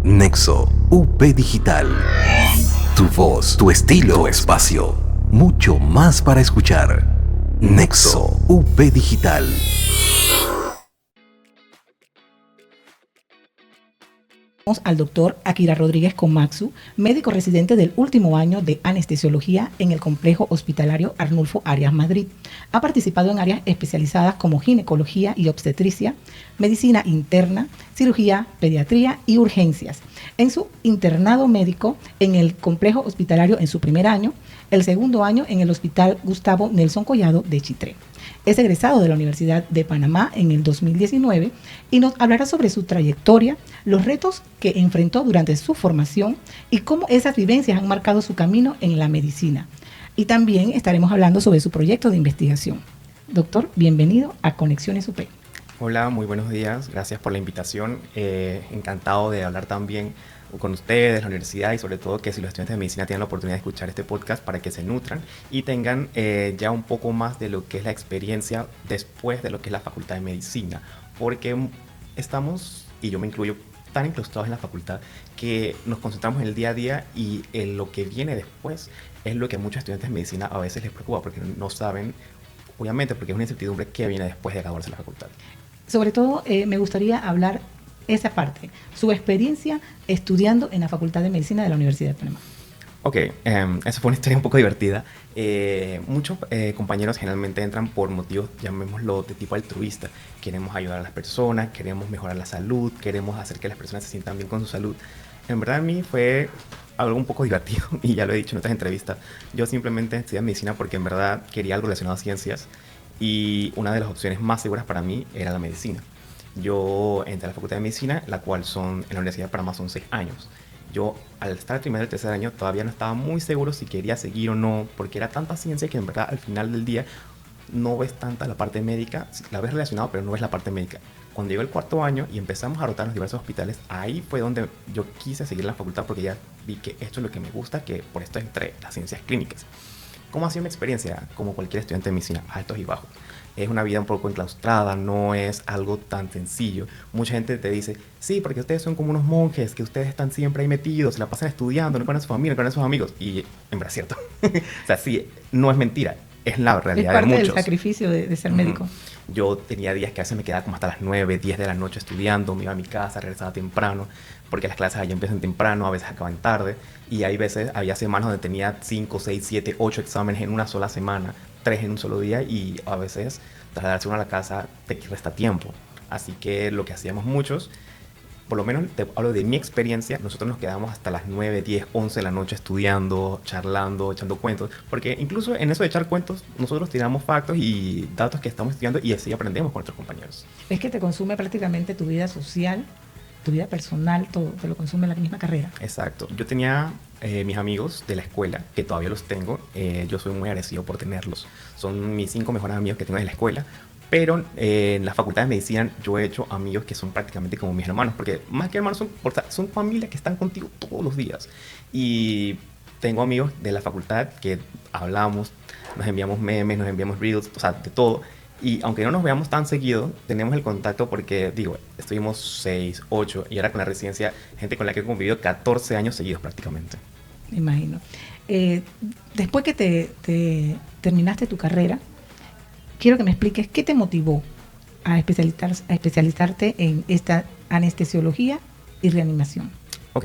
Nexo UP Digital. Tu voz, tu estilo, tu espacio. Mucho más para escuchar. Nexo UP Digital. Al doctor Akira Rodríguez Komatsu, médico residente del último año de anestesiología en el complejo hospitalario Arnulfo Arias Madrid. Ha participado en áreas especializadas como ginecología y obstetricia, medicina interna, cirugía, pediatría y urgencias. En su internado médico en el complejo hospitalario en su primer año, el segundo año en el Hospital Gustavo Nelson Collado de Chitré. Es egresado de la Universidad de Panamá en el 2019 y nos hablará sobre su trayectoria, los retos que enfrentó durante su formación y cómo esas vivencias han marcado su camino en la medicina. Y también estaremos hablando sobre su proyecto de investigación. Doctor, bienvenido a Conexiones UP. Hola, muy buenos días. Gracias por la invitación. Encantado de hablar también con ustedes, la universidad, y sobre todo que si los estudiantes de medicina tienen la oportunidad de escuchar este podcast para que se nutran y tengan ya un poco más de lo que es la experiencia después de lo que es la facultad de medicina, porque estamos, y yo me incluyo, tan incrustados en la facultad que nos concentramos en el día a día y en lo que viene después es lo que a muchos estudiantes de medicina a veces les preocupa porque no saben, obviamente, porque es una incertidumbre qué viene después de graduarse de la facultad. Sobre todo me gustaría hablar esa parte, su experiencia estudiando en la Facultad de Medicina de la Universidad de Panamá. Ok, esa fue una historia un poco divertida. Muchos compañeros generalmente entran por motivos, llamémoslo, de tipo altruista. Queremos ayudar a las personas, queremos mejorar la salud, queremos hacer que las personas se sientan bien con su salud. En verdad a mí fue algo un poco divertido y ya lo he dicho en otras entrevistas. Yo simplemente estudié medicina porque en verdad quería algo relacionado a ciencias y una de las opciones más seguras para mí era la medicina. Yo entré a la Facultad de Medicina, la cual en la Universidad de Panamá son 6 años. Yo, al estar al primer y tercer año, todavía no estaba muy seguro si quería seguir o no, porque era tanta ciencia que en verdad al final del día no ves tanta la parte médica, la ves relacionada, pero no ves la parte médica. Cuando llegó el cuarto año y empezamos a rotar en los diversos hospitales, ahí fue donde yo quise seguir en la facultad porque ya vi que esto es lo que me gusta, que por esto entré las ciencias clínicas. ¿Cómo ha sido mi experiencia? Como cualquier estudiante de medicina, altos y bajos. Es una vida un poco enclaustrada, no es algo tan sencillo. Mucha gente te dice, sí, porque ustedes son como unos monjes, que ustedes están siempre ahí metidos, se la pasan estudiando, no conocen a su familia, no conocen a sus amigos. Y en verdad es cierto. O sea, sí, no es mentira, es la realidad de muchos. Es parte del sacrificio de ser médico. Yo tenía días que a veces me quedaba como hasta las 9, 10 de la noche estudiando, me iba a mi casa, regresaba temprano, porque las clases allá empiezan temprano, a veces acaban tarde, y hay veces, había semanas donde tenía 5, 6, 7, 8 exámenes en una sola semana, 3 en un solo día, y a veces trasladarse uno a la casa te resta tiempo. Así que lo que hacíamos muchos, por lo menos te hablo de mi experiencia, nosotros nos quedábamos hasta las 9, 10, 11 de la noche estudiando, charlando, echando cuentos, porque incluso en eso de echar cuentos, nosotros tiramos factos y datos que estamos estudiando y así aprendemos con nuestros compañeros. Es que te consume prácticamente tu vida social, tu vida personal, todo te lo consume la misma carrera. Exacto. Yo tenía mis amigos de la escuela, que todavía los tengo, yo soy muy agradecido por tenerlos. Son mis 5 mejores amigos que tengo de la escuela. Pero en la facultad de medicina yo he hecho amigos que son prácticamente como mis hermanos, porque más que hermanos son familias que están contigo todos los días. Y tengo amigos de la facultad que hablamos, nos enviamos memes, nos enviamos reels, o sea, de todo. Y aunque no nos veamos tan seguido, tenemos el contacto porque, digo, estuvimos 6, 8 y ahora con la residencia, gente con la que he convivido 14 años seguidos prácticamente. Me imagino. Después que te terminaste tu carrera, quiero que me expliques qué te motivó a especializarte en esta anestesiología y reanimación. Ok.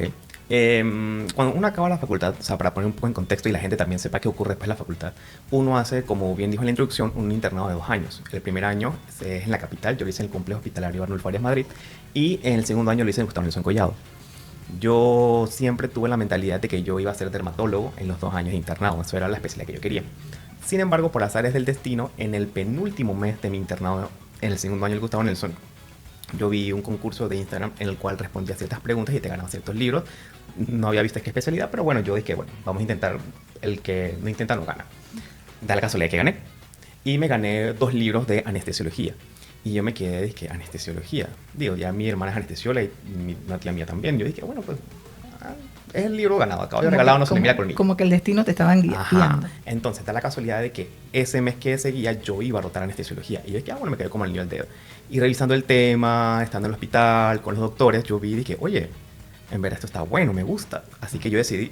Cuando uno acaba la facultad, o sea, para poner un poco en contexto y la gente también sepa qué ocurre después de la facultad, uno hace, como bien dijo en la introducción, un internado de 2 años. El primer año es en la capital, yo lo hice en el complejo hospitalario Arnulfo Arias Madrid, y en el segundo año lo hice en Gustavo Nelson Collado. Yo siempre tuve la mentalidad de que yo iba a ser dermatólogo en los 2 años de internado, eso era la especialidad que yo quería. Sin embargo, por azares del destino, en el penúltimo mes de mi internado, en el segundo año del Gustavo Nelson, yo vi un concurso de Instagram en el cual respondía ciertas preguntas y te ganaban ciertos libros. No había visto qué especialidad, pero bueno, yo dije, bueno, vamos a intentar, el que no intenta no gana. Da la casualidad que gané. Y me gané 2 libros de anestesiología. Y yo me quedé, dije, anestesiología. Digo, ya mi hermana es anestesióloga y una tía mía también. Yo dije, bueno, pues es el libro ganado, acabo de regalado, no se le mira conmigo. Como que el destino te estaba guiando. Entonces, da la casualidad de que ese mes que seguía yo iba a rotar anestesiología. Y yo dije, bueno, me quedé como el niño al dedo. Y revisando el tema, estando en el hospital, con los doctores, yo vi y dije, oye, en ver esto está bueno, me gusta. Así que yo decidí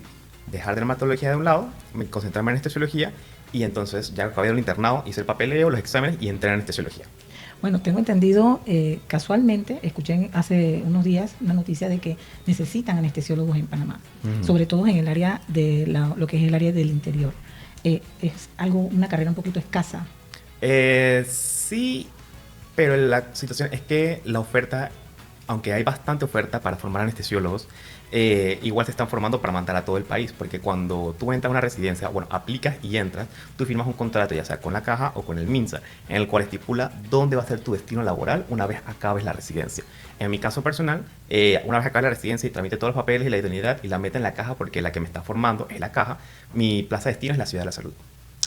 dejar dermatología de un lado, concentrarme en anestesiología, y entonces ya acabé el internado, hice el papeleo, los exámenes y entré en anestesiología. Bueno, tengo entendido, casualmente, escuché hace unos días una noticia de que necesitan anestesiólogos en Panamá, sobre todo en el área de lo que es el área del interior. Es una carrera un poquito escasa. Sí, pero la situación es que la oferta, aunque hay bastante oferta para formar anestesiólogos, igual se están formando para mandar a todo el país, porque cuando tú entras a una residencia, bueno, aplicas y entras, tú firmas un contrato, ya sea con la caja o con el MINSA, en el cual estipula dónde va a ser tu destino laboral una vez acabes la residencia. En mi caso personal, una vez acabe la residencia y tramite todos los papeles y la idoneidad y la mete en la caja, porque la que me está formando es la caja, mi plaza de destino es la Ciudad de la Salud.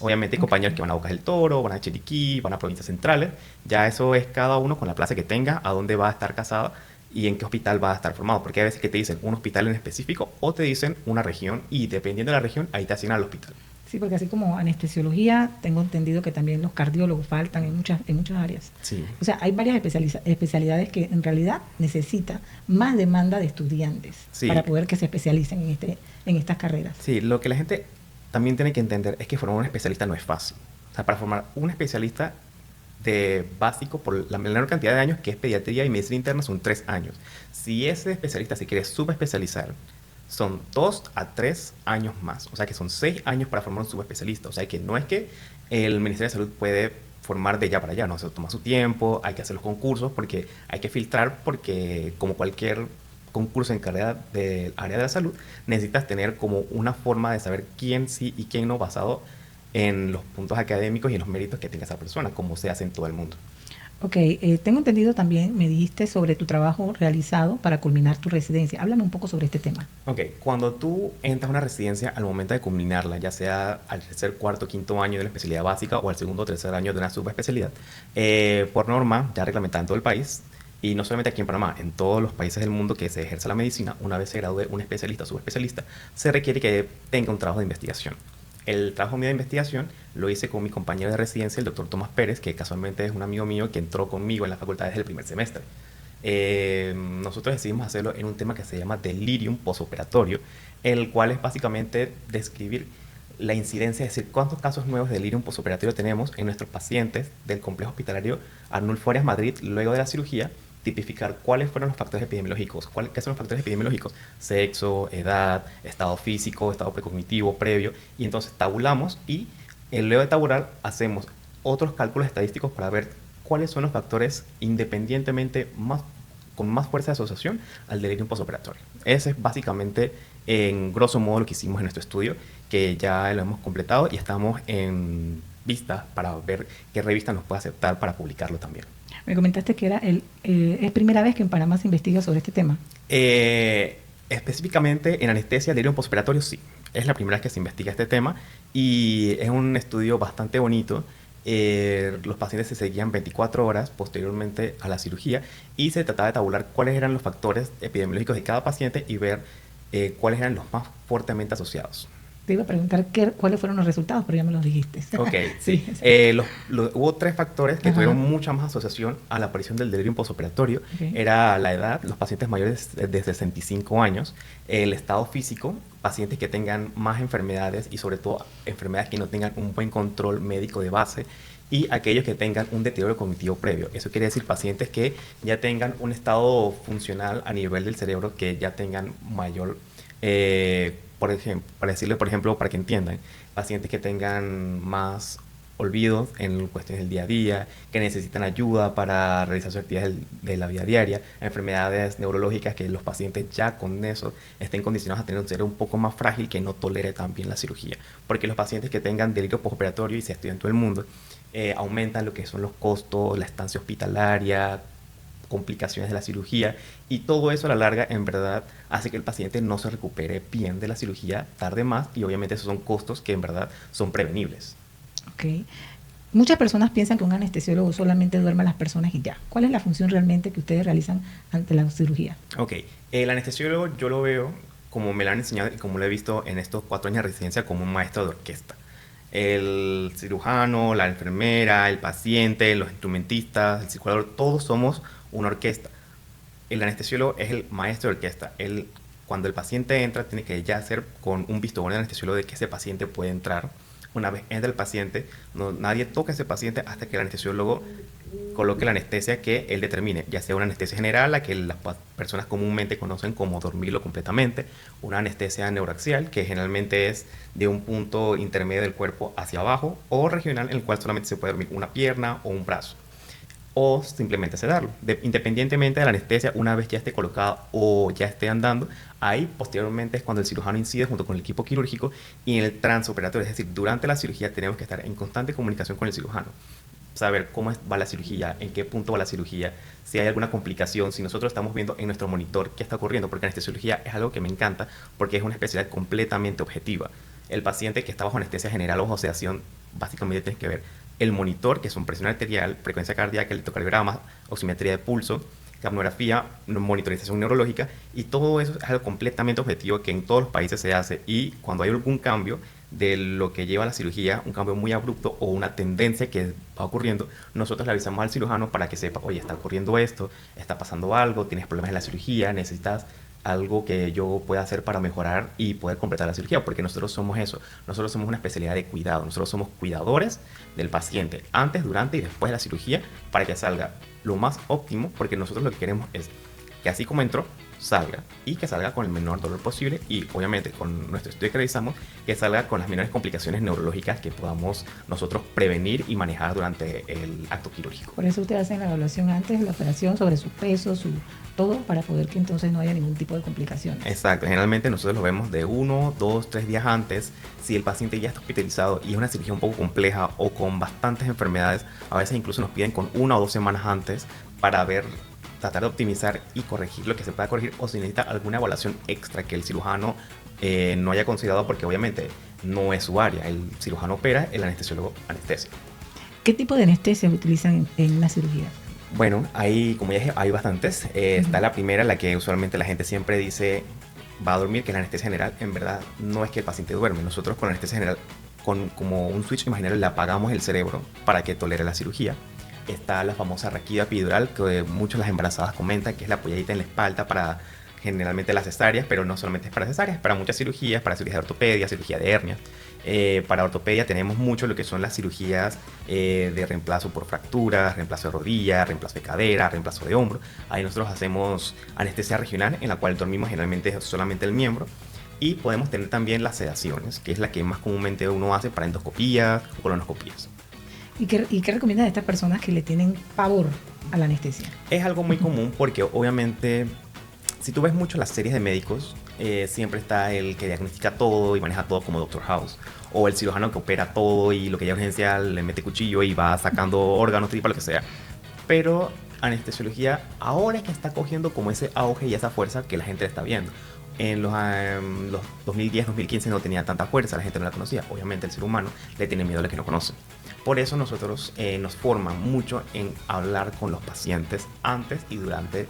Obviamente hay compañeros que van a Bocas del Toro, van a Chiriquí, van a provincias centrales. Ya eso es cada uno con la plaza que tenga, a dónde va a estar casado y en qué hospital va a estar formado. Porque hay veces que te dicen un hospital en específico o te dicen una región y dependiendo de la región, ahí te asignan al hospital. Sí, porque así como anestesiología, tengo entendido que también los cardiólogos faltan en muchas áreas. Sí. O sea, hay varias especialidades que en realidad necesita más demanda de estudiantes para poder que se especialicen en estas carreras. Sí, lo que la gente también tiene que entender es que formar un especialista no es fácil. O sea, para formar un especialista de básico, por la menor cantidad de años que es pediatría y medicina interna, son 3 años. Si ese especialista se quiere subespecializar, son 2 a 3 años más. O sea, que son 6 años para formar un subespecialista. O sea, que no es que el Ministerio de Salud puede formar de ya para allá, no, se toma su tiempo, hay que hacer los concursos, porque hay que filtrar, porque como cualquier concurso en carrera del área de la salud, necesitas tener como una forma de saber quién sí y quién no, basado en los puntos académicos y en los méritos que tenga esa persona, como se hace en todo el mundo. Ok, tengo entendido también, me dijiste sobre tu trabajo realizado para culminar tu residencia. Háblame un poco sobre este tema. Ok, cuando tú entras a una residencia, al momento de culminarla, ya sea al tercer, cuarto, quinto año de la especialidad básica o al segundo o tercer año de una subespecialidad, por norma, ya reglamentada en todo el país, y no solamente aquí en Panamá, en todos los países del mundo que se ejerce la medicina, una vez se gradúe un especialista o subespecialista, se requiere que tenga un trabajo de investigación. El trabajo mío de investigación lo hice con mi compañero de residencia, el doctor Tomás Pérez, que casualmente es un amigo mío que entró conmigo en la facultad desde el primer semestre. Nosotros decidimos hacerlo en un tema que se llama delirium posoperatorio, el cual es básicamente describir la incidencia, es decir, cuántos casos nuevos de delirium posoperatorio tenemos en nuestros pacientes del complejo hospitalario Arnulfo Arias Madrid luego de la cirugía, tipificar cuáles fueron los factores epidemiológicos. ¿Qué son los factores epidemiológicos? Sexo, edad, estado físico, estado precognitivo, previo. Y entonces tabulamos y luego de tabular hacemos otros cálculos estadísticos para ver cuáles son los factores independientemente con más fuerza de asociación al delirium postoperatorio. Ese es básicamente, en grosso modo, lo que hicimos en nuestro estudio, que ya lo hemos completado y estamos en vista para ver qué revista nos puede aceptar para publicarlo también. Me comentaste que es primera vez que en Panamá se investiga sobre este tema. Específicamente en anestesia, delirium postoperatorio, sí. Es la primera vez que se investiga este tema y es un estudio bastante bonito. Los pacientes se seguían 24 horas posteriormente a la cirugía y se trataba de tabular cuáles eran los factores epidemiológicos de cada paciente y ver cuáles eran los más fuertemente asociados. Te iba a preguntar cuáles fueron los resultados, pero ya me los dijiste. Ok, sí. Hubo 3 factores que tuvieron mucha más asociación a la aparición del delirium postoperatorio. Era la edad, los pacientes mayores de 65 años, el estado físico, pacientes que tengan más enfermedades y sobre todo enfermedades que no tengan un buen control médico de base, y aquellos que tengan un deterioro cognitivo previo. Eso quiere decir pacientes que ya tengan un estado funcional a nivel del cerebro, que ya tengan mayor... por ejemplo, por ejemplo, para que entiendan, pacientes que tengan más olvidos en cuestiones del día a día, que necesitan ayuda para realizar sus actividades de la vida diaria, enfermedades neurológicas, que los pacientes ya con eso estén condicionados a tener un cerebro un poco más frágil, que no tolere tan bien la cirugía. Porque los pacientes que tengan delirio postoperatorio, y se estudia en todo el mundo, aumentan lo que son los costos, la estancia hospitalaria, complicaciones de la cirugía, y todo eso a la larga en verdad hace que el paciente no se recupere bien de la cirugía, tarde más, y obviamente esos son costos que en verdad son prevenibles. Ok. Muchas personas piensan que un anestesiólogo solamente duerme a las personas y ya. ¿Cuál es la función realmente que ustedes realizan ante la cirugía? Ok, el anestesiólogo yo lo veo, como me lo han enseñado y como lo he visto en estos 4 años de residencia, como un maestro de orquesta. El cirujano, la enfermera, el paciente, los instrumentistas, el circulador, todos somos una orquesta. El anestesiólogo es el maestro de orquesta. Él Cuando el paciente entra, tiene que ya hacer con un visto bueno del anestesiólogo de que ese paciente puede entrar. Una vez entra el paciente, nadie toca a ese paciente hasta que el anestesiólogo coloque la anestesia que él determine, ya sea una anestesia general, la que las personas comúnmente conocen como dormirlo completamente, una anestesia neuroaxial, que generalmente es de un punto intermedio del cuerpo hacia abajo, o regional, en el cual solamente se puede dormir una pierna o un brazo, o simplemente sedarlo. Independientemente de la anestesia, una vez ya esté colocada o ya esté andando, ahí posteriormente es cuando el cirujano incide junto con el equipo quirúrgico y en el transoperatorio, es decir, durante la cirugía tenemos que estar en constante comunicación con el cirujano, saber cómo va la cirugía, en qué punto va la cirugía, si hay alguna complicación, si nosotros estamos viendo en nuestro monitor qué está ocurriendo, porque anestesiología es algo que me encanta porque es una especialidad completamente objetiva. El paciente que está bajo anestesia general o bajo sedación, básicamente tiene que ver el monitor, que son presión arterial, frecuencia cardíaca, electrocardiograma, oximetría de pulso, capnografía, monitorización neurológica, y todo eso es algo completamente objetivo que en todos los países se hace, y cuando hay algún cambio de lo que lleva a la cirugía, un cambio muy abrupto o una tendencia que va ocurriendo, nosotros le avisamos al cirujano para que sepa, oye, está ocurriendo esto, está pasando algo, tienes problemas en la cirugía, necesitas algo que yo pueda hacer para mejorar y poder completar la cirugía, porque nosotros somos eso, nosotros somos una especialidad de cuidado, nosotros somos cuidadores del paciente antes, durante y después de la cirugía para que salga lo más óptimo, porque nosotros lo que queremos es que así como entró, salga, y que salga con el menor dolor posible, y obviamente con nuestro estudio que realizamos, que salga con las menores complicaciones neurológicas que podamos nosotros prevenir y manejar durante el acto quirúrgico. Por eso ustedes hacen la evaluación antes de la operación sobre su peso, su todo, para poder que entonces no haya ningún tipo de complicaciones. Exacto, generalmente nosotros lo vemos de 1, 2, 3 días antes. Si el paciente ya está hospitalizado y es una cirugía un poco compleja o con bastantes enfermedades, a veces incluso nos piden con 1 o 2 semanas antes para tratar de optimizar y corregir lo que se pueda corregir, o si necesita alguna evaluación extra que el cirujano no haya considerado, porque obviamente no es su área. El cirujano opera, el anestesiólogo anestesia. ¿Qué tipo de anestesia utilizan en la cirugía? Bueno, como ya dije, hay bastantes. Está la primera, la que usualmente la gente siempre dice va a dormir, que es la anestesia general. En verdad, no es que el paciente duerme. Nosotros con la anestesia general, como un switch imaginario, le apagamos el cerebro para que tolere la cirugía. Está la famosa raquida epidural, que muchas de las embarazadas comentan que es la apoyadita en la espalda para generalmente las cesáreas, pero no solamente es para cesáreas, para muchas cirugías, para cirugía de ortopedia, cirugía de hernia. Para ortopedia tenemos mucho lo que son las cirugías de reemplazo por fracturas, reemplazo de rodilla, reemplazo de cadera, reemplazo de hombro. Ahí nosotros hacemos anestesia regional, en la cual dormimos generalmente solamente el miembro. Y podemos tener también las sedaciones, que es la que más comúnmente uno hace para endoscopías o colonoscopías. ¿Y qué recomiendas a estas personas que le tienen pavor a la anestesia? Es algo muy común porque obviamente, si tú ves mucho las series de médicos, siempre está el que diagnostica todo y maneja todo como Dr. House, o el cirujano que opera todo y lo que llega a urgencia le mete cuchillo y va sacando órganos, tripa, lo que sea. Pero anestesiología ahora es que está cogiendo como ese auge y esa fuerza que la gente le está viendo. En los 2010, 2015 no tenía tanta fuerza, la gente no la conocía. Obviamente el ser humano le tiene miedo a lo que no conoce. Por eso nosotros nos forman mucho en hablar con los pacientes antes y durante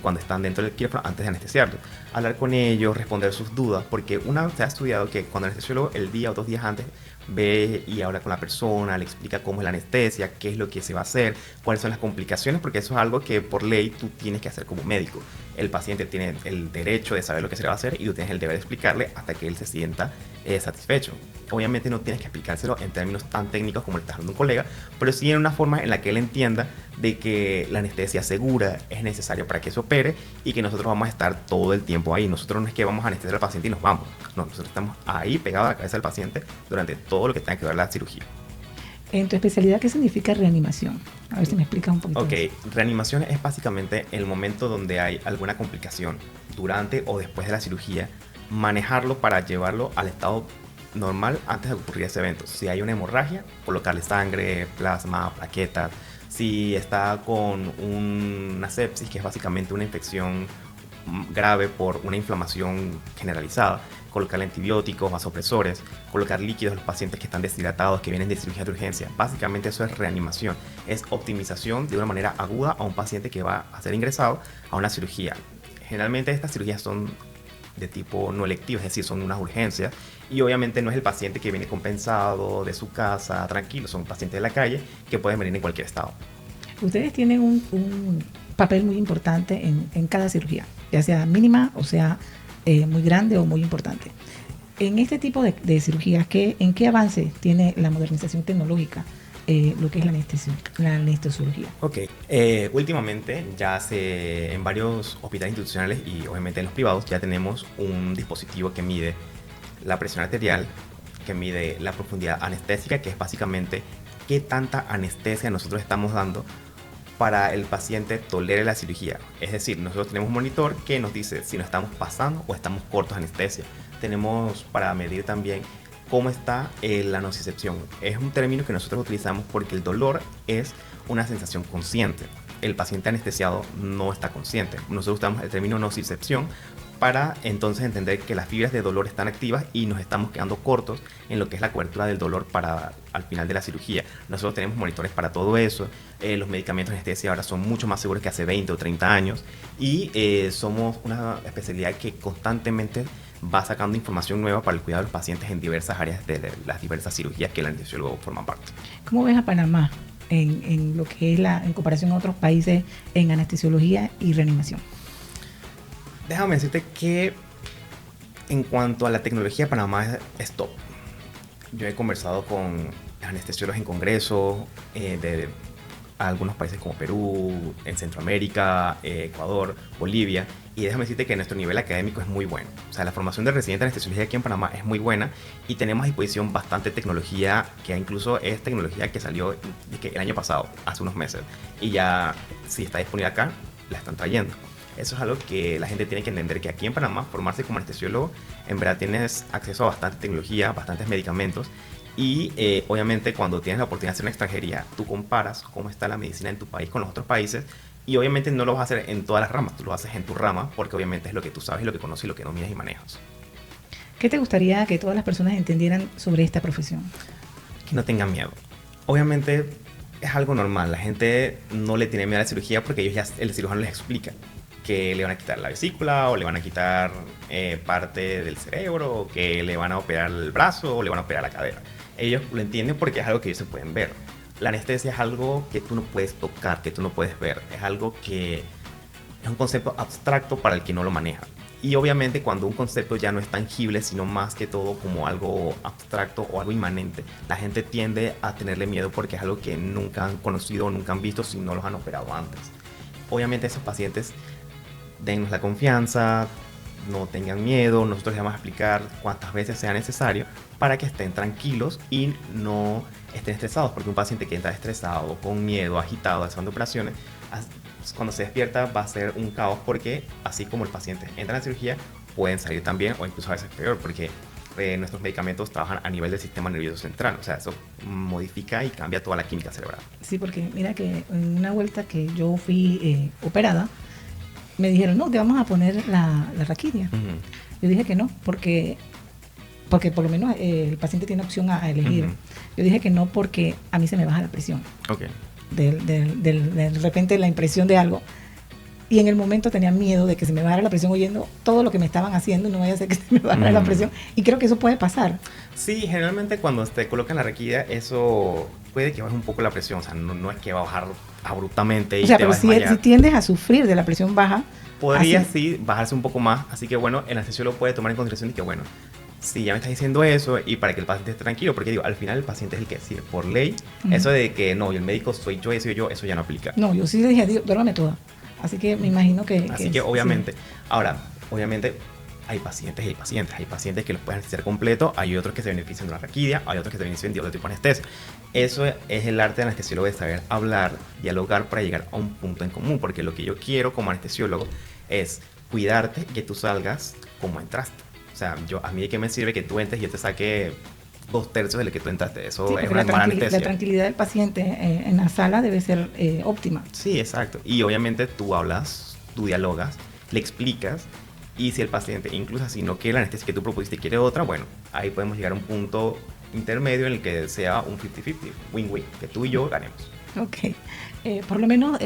cuando están dentro del quirófano, antes de anestesiarlos. Hablar con ellos, responder sus dudas, porque se ha estudiado que cuando el anestesiólogo el día o 2 días antes ve y habla con la persona, le explica cómo es la anestesia, qué es lo que se va a hacer, cuáles son las complicaciones, porque eso es algo que por ley tú tienes que hacer como médico. El paciente tiene el derecho de saber lo que se le va a hacer y tú tienes el deber de explicarle hasta que él se sienta satisfecho. Obviamente no tienes que explicárselo en términos tan técnicos como le estás dando un colega, pero sí en una forma en la que él entienda de que la anestesia segura es necesaria para que se opere y que nosotros vamos a estar todo el tiempo ahí. Nosotros no es que vamos a anestesiar al paciente y nos vamos. No, nosotros estamos ahí pegados a la cabeza del paciente durante todo lo que tenga que ver la cirugía. En tu especialidad, ¿qué significa reanimación? A ver si me explicas un poquito. Ok, reanimación es básicamente el momento donde hay alguna complicación durante o después de la cirugía, manejarlo para llevarlo al estado normal antes de ocurrir ese evento. Si hay una hemorragia, colocarle sangre, plasma, plaquetas. Si está con una sepsis, que es básicamente una infección grave por una inflamación generalizada, colocarle antibióticos, vasopresores, colocar líquidos a los pacientes que están deshidratados, que vienen de cirugía de urgencia. Básicamente eso es reanimación, es optimización de una manera aguda a un paciente que va a ser ingresado a una cirugía. Generalmente estas cirugías son de tipo no electivo, es decir, son unas urgencias, y obviamente no es el paciente que viene compensado de su casa, tranquilo, son pacientes de la calle que pueden venir en cualquier estado. Ustedes tienen un papel muy importante en cada cirugía. ya sea mínima o sea muy grande o muy importante. En este tipo de cirugías, ¿en qué avance tiene la modernización tecnológica lo que es la anestesiología? Ok, últimamente ya en varios hospitales institucionales y obviamente en los privados ya tenemos un dispositivo que mide la presión arterial, que mide la profundidad anestésica, que es básicamente qué tanta anestesia nosotros estamos dando para el paciente tolere la cirugía. Es decir, nosotros tenemos un monitor que nos dice si nos estamos pasando o estamos cortos de anestesia. Tenemos para medir también cómo está la nocicepción. Es un término que nosotros utilizamos porque el dolor es una sensación consciente. El paciente anestesiado no está consciente. Nosotros usamos el término nocicepción para entonces entender que las fibras de dolor están activas y nos estamos quedando cortos en lo que es la cobertura del dolor para al final de la cirugía. Nosotros tenemos monitores para todo eso. Los medicamentos de anestesia ahora son mucho más seguros que hace 20 o 30 años y somos una especialidad que constantemente va sacando información nueva para el cuidado de los pacientes en diversas áreas de las diversas cirugías que el anestesiólogo forma parte. ¿Cómo ves a Panamá en lo que es en comparación a otros países en anestesiología y reanimación? Déjame decirte que en cuanto a la tecnología, Panamá es top. Yo he conversado con anestesiólogos en congresos de algunos países como Perú, en Centroamérica, Ecuador, Bolivia, y déjame decirte que nuestro nivel académico es muy bueno. O sea, la formación de residente de anestesiología aquí en Panamá es muy buena y tenemos a disposición bastante tecnología, que incluso es tecnología que salió el año pasado, hace unos meses, y ya si está disponible acá, la están trayendo. Eso es algo que la gente tiene que entender, que aquí en Panamá formarse como anestesiólogo, en verdad tienes acceso a bastante tecnología, bastantes medicamentos y obviamente cuando tienes la oportunidad de hacer una extranjería, tú comparas cómo está la medicina en tu país con los otros países y obviamente no lo vas a hacer en todas las ramas, tú lo haces en tu rama porque obviamente es lo que tú sabes y lo que conoces y lo que dominas y manejas. ¿Qué te gustaría que todas las personas entendieran sobre esta profesión? Que no tengan miedo. Obviamente es algo normal, la gente no le tiene miedo a la cirugía porque el cirujano les explica que le van a quitar la vesícula o le van a quitar parte del cerebro o que le van a operar el brazo o le van a operar la cadera. Ellos lo entienden porque es algo que ellos se pueden ver. La anestesia es algo que tú no puedes tocar, que tú no puedes ver. Es algo que es un concepto abstracto para el que no lo maneja. Y obviamente cuando un concepto ya no es tangible, sino más que todo como algo abstracto o algo inmanente, la gente tiende a tenerle miedo porque es algo que nunca han conocido o nunca han visto si no los han operado antes. Obviamente esos pacientes, dennos la confianza, no tengan miedo, nosotros les vamos a explicar cuántas veces sea necesario para que estén tranquilos y no estén estresados, porque un paciente que entra estresado, con miedo, agitado, haciendo operaciones, cuando se despierta va a ser un caos porque así como el paciente entra en la cirugía, pueden salir también o incluso a veces peor porque nuestros medicamentos trabajan a nivel del sistema nervioso central, o sea, eso modifica y cambia toda la química cerebral. Sí, porque mira que en una vuelta que yo fui operada, me dijeron, no, te vamos a poner la raquidia. Uh-huh. Yo dije que no, porque por lo menos el paciente tiene opción a elegir. Uh-huh. Yo dije que no porque a mí se me baja la presión. Okay. De repente la impresión de algo. Y en el momento tenía miedo de que se me bajara la presión oyendo todo lo que me estaban haciendo, no vaya a ser que se me bajara la presión. Y creo que eso puede pasar. Sí, generalmente cuando te colocan la raquidia, eso puede que baje un poco la presión. O sea, no es que va a bajar abruptamente y te va a desmayar. Si tiendes a sufrir de la presión baja, podría sí bajarse un poco más. Así que bueno, el anestesiólogo puede tomar en consideración y que bueno, si ya me estás diciendo eso y para que el paciente esté tranquilo, porque digo, al final el paciente es el que decide por ley. Uh-huh. Eso de que no, y el médico soy yo, eso ya no aplica. No, yo sí le dije, duérmame toda. Así que me imagino que... Así que obviamente, sí. Ahora, obviamente hay pacientes y hay pacientes. Hay pacientes que los pueden anestesiar completo, hay otros que se benefician de una raquidia, hay otros que se benefician de otro tipo de anestesia. Eso es el arte del anestesiólogo, de saber hablar, dialogar para llegar a un punto en común, porque lo que yo quiero como anestesiólogo es cuidarte y que tú salgas como entraste. O sea, a mí de qué me sirve que tú entres y yo te saque 2/3 de lo que tú entraste. Eso sí, es una mala anestesia. La tranquilidad del paciente en la sala debe ser óptima. Sí, exacto. Y obviamente tú hablas, tú dialogas, le explicas, y si el paciente, incluso si no quiere la anestesia que tú propusiste y quiere otra, bueno, ahí podemos llegar a un punto intermedio en el que sea un 50-50, win-win, que tú y yo ganemos. Ok. Por lo menos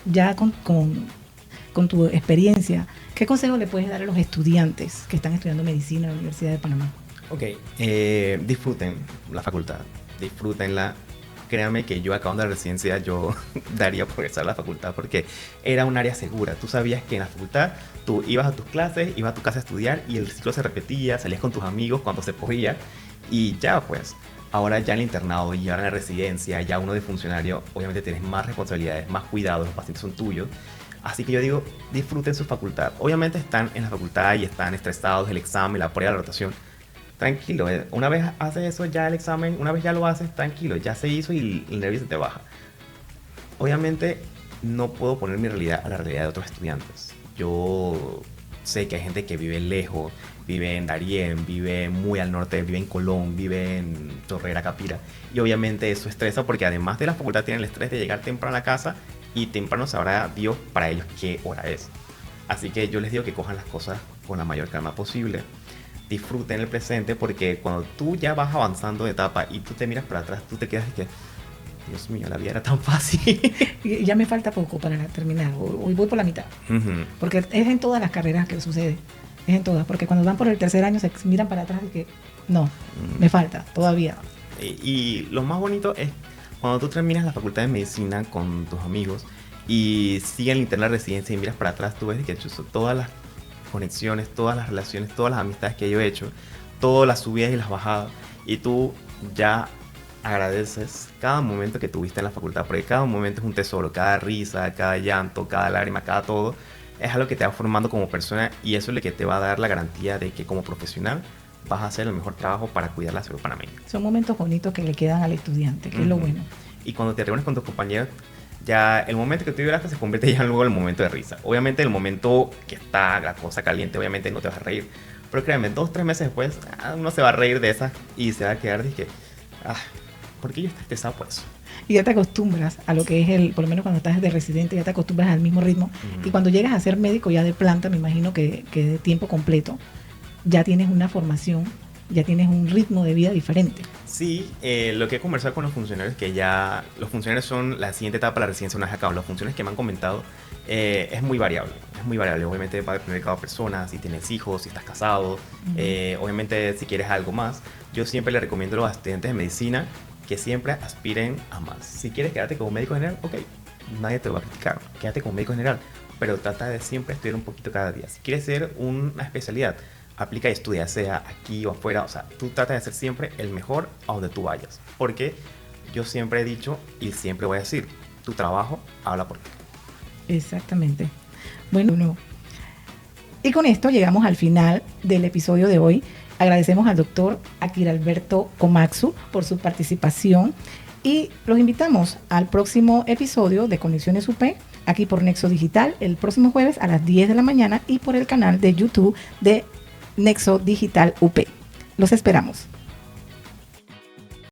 ya con tu experiencia, ¿qué consejo le puedes dar a los estudiantes que están estudiando medicina en la Universidad de Panamá? Ok, disfruten la facultad, disfrútenla, créanme que yo acabando la residencia, yo daría por regresar a la facultad porque era un área segura. Tú sabías que en la facultad tú ibas a tus clases, ibas a tu casa a estudiar y el ciclo se repetía, salías con tus amigos cuando se podía y ya pues. Ahora ya en el internado y ahora en la residencia, ya uno de funcionario, obviamente tienes más responsabilidades, más cuidados, los pacientes son tuyos. Así que yo digo, disfruten su facultad. Obviamente están en la facultad y están estresados, el examen, la prueba, la rotación. Tranquilo, una vez haces eso ya el examen, una vez ya lo haces, tranquilo, ya se hizo y el nervio se te baja. Obviamente no puedo poner mi realidad a la realidad de otros estudiantes. Yo sé que hay gente que vive lejos, vive en Darién, vive muy al norte, vive en Colón, vive en Torrera, Capira. Y obviamente eso estresa porque además de la facultad tienen el estrés de llegar temprano a la casa y temprano sabrá Dios para ellos qué hora es. Así que yo les digo que cojan las cosas con la mayor calma posible. Disfruten el presente porque cuando tú ya vas avanzando de etapa y tú te miras para atrás, tú te quedas y que, Dios mío, la vida era tan fácil. Y ya me falta poco para terminar, hoy voy por la mitad. Porque es en todas las carreras que sucede, es en todas, porque cuando van por el tercer año se miran para atrás y que, no, me falta todavía. Y lo más bonito es cuando tú terminas la facultad de medicina con tus amigos y siguen el interno de residencia y miras para atrás, tú ves que todas las conexiones, todas las relaciones, todas las amistades que yo he hecho, todas las subidas y las bajadas, y tú ya agradeces cada momento que tuviste en la facultad, porque cada momento es un tesoro, cada risa, cada llanto, cada lágrima, cada todo, es algo que te va formando como persona y eso es lo que te va a dar la garantía de que como profesional vas a hacer el mejor trabajo para cuidar la salud panameña. Son momentos bonitos que le quedan al estudiante, que es lo bueno. Y cuando te reúnes con tus compañeros, ya el momento que tú lloraste se convierte ya luego en el momento de risa. Obviamente el momento que está la cosa caliente, obviamente no te vas a reír. Pero créanme, 2 o 3 meses después, uno se va a reír de esas y se va a quedar de que, ¿por qué yo estoy estresado por eso? Y ya te acostumbras a lo que es por lo menos cuando estás de residente, ya te acostumbras al mismo ritmo. Y cuando llegas a ser médico ya de planta, me imagino que de tiempo completo, ya tienes una formación, ya tienes un ritmo de vida diferente. Sí, lo que he conversado con los funcionarios, que ya los funcionarios son la siguiente etapa de la residencia una vez acabado. Las funciones que me han comentado es muy variable, obviamente va a depender de cada persona, si tienes hijos, si estás casado, obviamente si quieres algo más. Yo siempre le recomiendo a los estudiantes de medicina que siempre aspiren a más. Si quieres quedarte como médico general, ok, nadie te lo va a criticar, quédate como médico general, pero trata de siempre estudiar un poquito cada día. Si quieres ser una especialidad, aplica y estudia, sea aquí o afuera, o sea, tú trata de ser siempre el mejor a donde tú vayas, porque yo siempre he dicho y siempre voy a decir, tu trabajo habla por ti. Exactamente. Bueno, y con esto llegamos al final del episodio de hoy. Agradecemos al doctor Akira Alberto Komatsu por su participación y los invitamos al próximo episodio de Conexiones UP, aquí por Nexo Digital, el próximo jueves a las 10 de la mañana y por el canal de YouTube de Nexo Digital UP. Los esperamos.